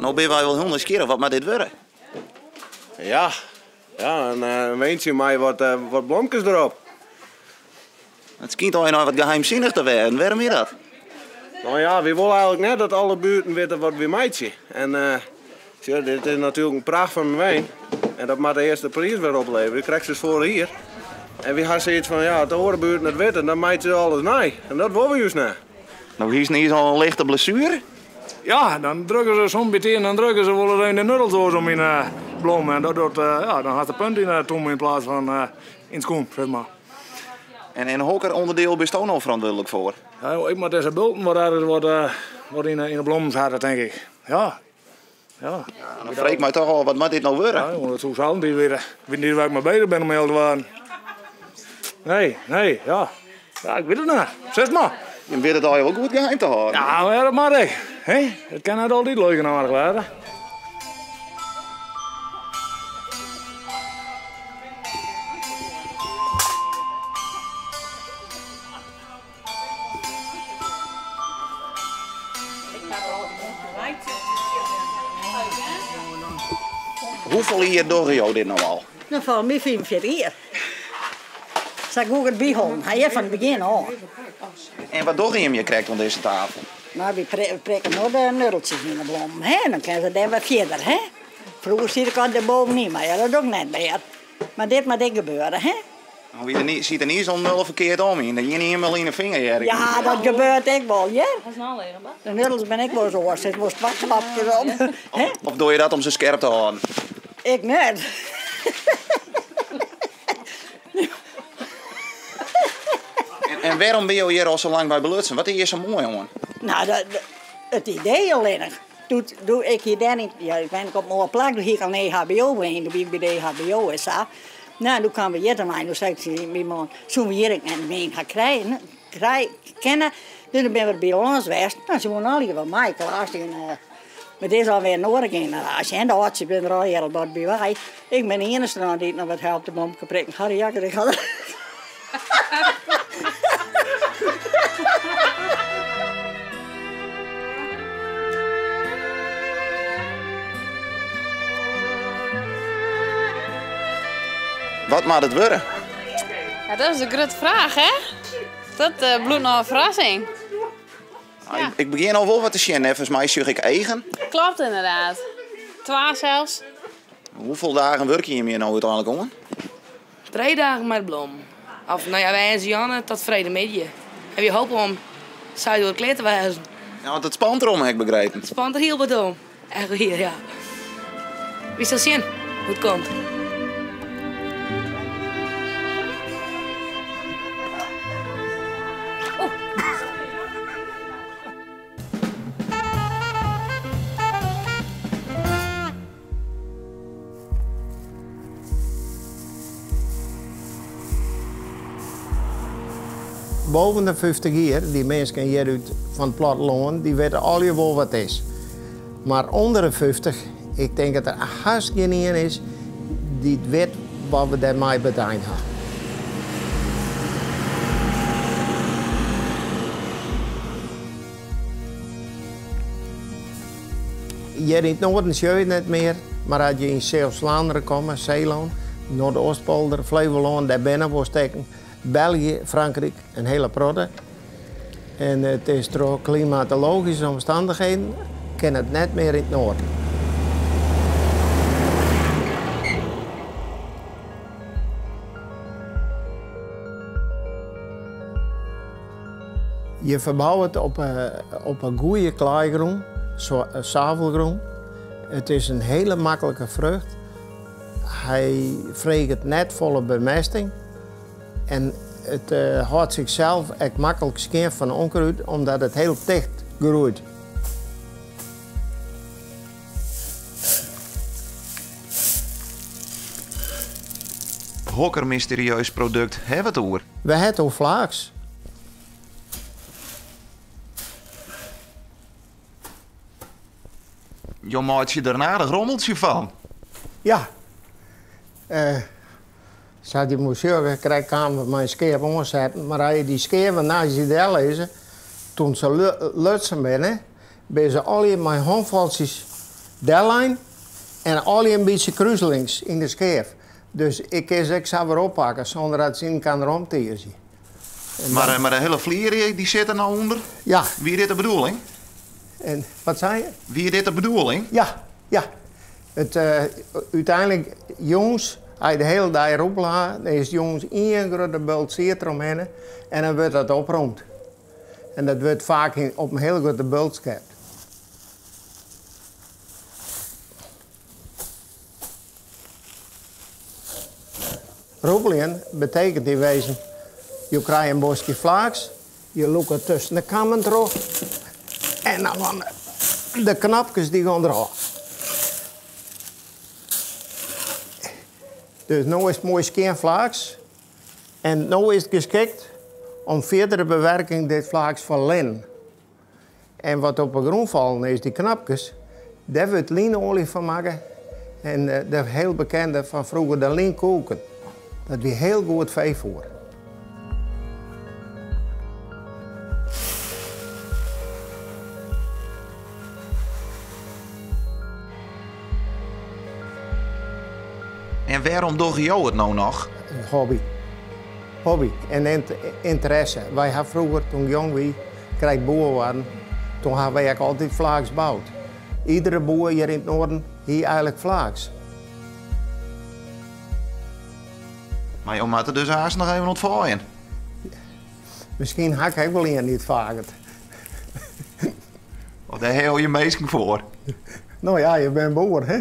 Nou ben wij wel heel nieuwsgierig, wat moet dit worden? Ja, een weentje met wat blomkes erop. Het schijnt al nog wat geheimzinnig te werden. Waarom is dat? Nou ja, we willen eigenlijk net dat alle buurten weten wat we meidje. En dit is natuurlijk een pracht van een wijn. En dat moet de eerste prijs weer opleveren. Ik krijg ze voor hier. En we gaan zoiets van, ja, de andere buurten het weten, dan meid ze alles nee. En dat willen we juist niet. Nou, hier is niet zo'n lichte blessure. Ja, dan drukken ze zo'n beetje in, dan drukken ze wel in de nuddeldoos om in bloemen. En dan gaat de punt in de tom in plaats van in schoen, zeg maar. En in welk onderdeel ben je nou verantwoordelijk voor? Ja, ik moet deze bulten wat in de bloemen zaten, denk ik. Ja. Dan vreet mij toch al, wat moet dit nou worden? Ja, jongen, zo zal het niet weten. Ik weet niet waar ik mee bezig ben om heel te worden. Nee, ja. Ja, ik weet het niet. Zeg maar. Je weet het al heel goed geheim te houden. Ja, maar dat mag ik. Het kan het altijd leuk en aardig worden. Hoeveel jaar door jou dit nou al? Nou, voor mij 45 jaar. Zeg ik ook het begon. Hij heeft van het begin al. En wat door je hem je krijgt aan deze tafel? Nou, we prikken nog de nuddeltjes in de bloem. Dan kunnen ze daar wat verder. Hè? Vroeger zie ik al boven niet, maar ja, dat ook net meer. Maar dit moet ik gebeuren. Hè? Nou, je ziet er niet zo'n nul verkeerd om in. Dat je niet helemaal in de vinger hebt. Ja, dat gebeurt ik wel, ja. De nuddels ben ik wel zo. Het was wat klapjes om. Of doe je dat om ze scherp te houden? Ik net. En waarom ben je hier al zo lang bij belutsen? Wat is hier zo mooi, jongen? Nou, het idee alleen. Doe ik hier daar niet. Ja, ik ben op een mooie plek. Doe ik al een EHBO heen. Doe ik bij de EHBO is dat. Nou, toen kwamen we hier dan. Toen zei ik, zullen we hier een gaan krijgen? Kennen. Dus dan ben we bij ons geweest. Nou, ze wonen al hier bij mij, Klaas. Maar dit is alweer een andere generatie. En de oudste ben er al heel wat bij wij. Ik ben de enige die nog wat helpt de bom geprikken. Harry Jakker, ik had Wat moet het worden? Ja, dat is een grote vraag, hè? Dat bloedt nog een verrassing. Nou, ik begin al wel wat te zien. Volgens mij zeg ik eigen. Klopt inderdaad. 2 zelfs. Hoeveel dagen werk je hier nou uiteindelijk, jongen? 3 dagen met bloem. Of nou ja, wij en Janne tot vredemiddag. En we hopen om saai door kleed te wijzen. Ja, want het spant erom, heb ik begrepen. Het spant er heel wat om. Echt hier, ja. Wie zal zien hoe het komt? Boven de 50 jaar, die mensen hier uit van het platteland, die weten al wel wat het is. Maar onder de 50, ik denk dat er haast geen een is die weet wat we daarmee betekenen. Hier in het noorden zie je het niet meer, maar als je in Zeeuws-Vlaanderen komt, Zeeland, Noord-Oostpolder, Flevoland, daar binnen wil steken. België, Frankrijk, een hele protte. En het is door klimatologische omstandigheden kan het net meer in het noorden. Je verbouwt het op een goede klaaigrond, zwavelgrond. Het is een hele makkelijke vrucht. Hij vreegt net volle bemesting. En het houdt zichzelf echt makkelijk scherp van onkruid, omdat het heel dicht groeit. Hokker mysterieus product hebben we het over? We hebben het vlaaks. Je maakt je daarna een rommeltje van. Ja. Zou die monsieur krijg kamer mijn scheep omzetten, maar als je die schepen naast je deel lezen, toen ze lutsen binnen, ben ze al mijn handvalsjes deadline en al een beetje kruiselings in de scheef. Dus ik zou weer oppakken zonder dat ze in kan romteersen. Maar de hele vlier die zit er nou onder? Ja. Wie is dit de bedoeling? En wat zei je? Wie is dit de bedoeling? Ja. Uiteindelijk, jongens, als je de hele dag erop laat, dan is jongens één grote bult zeer omheen en dan wordt dat opgeruimd. En dat wordt vaak op een hele grote bult geschept. Roepelen betekent in wezen, je krijgt een bosje vlaaks, je loopt tussen de kammen terug en dan gaan de knapjes die gaan eraf. Dus nu is het mooi skeenvlaaks en nu is het geschikt om verdere bewerking dit vlaaks van lin. En wat op de grond vallen is die knapjes, daar wordt lineolie van maken en de heel bekende van vroeger de linkoken. Dat is heel goed vee voor. En waarom doe je het nou nog? Hobby en interesse. Wij hebben vroeger, toen jong wie, kreeg boer waren, toen hebben wij altijd vlaaks gebouwd. Iedere boer hier in het noorden hier eigenlijk vlaaks. Maar je moet er dus haast nog even ontvooien. Misschien hak ik wel een niet vaker. Of daar heel je meesting voor. Nou ja, je bent boer, hè?